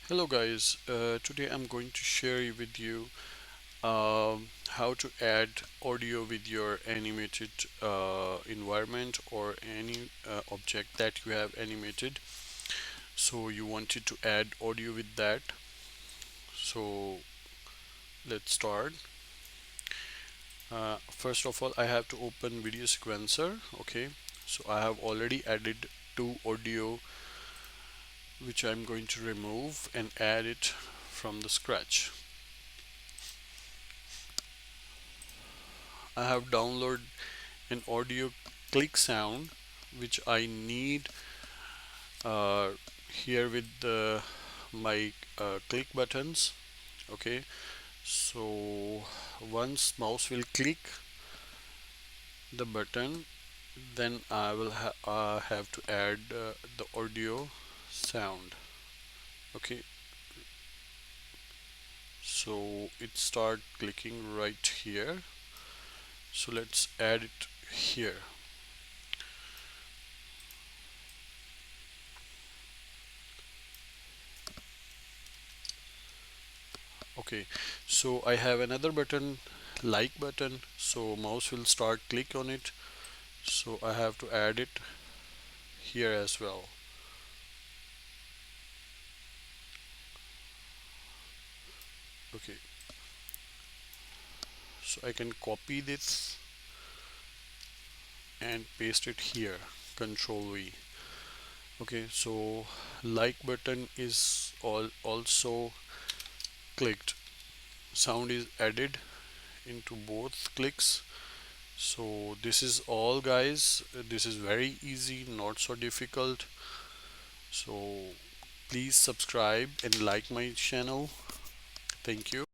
Hello guys, today I'm going to share with you how to add audio with your animated environment or any object that you have animated. So you wanted to add audio with that. So let's start. First of all, I have to open video sequencer. Okay, so I have already added two audio which I'm going to remove and add it from the scratch. I have downloaded an audio click sound which I need uh, here with my click buttons. Okay, so once mouse will click the button, then I will have to add the audio sound. Okay, so it start clicking right here, so let's add it here. Okay, so I have another button, like button, so mouse will start click on it, so I have to add it here as well. Okay, so I can copy this and paste it here, control V. Okay, so like button is also clicked, sound is added into both clicks. So this is all guys, this is very easy, not so difficult. So please subscribe and like my channel. Thank you.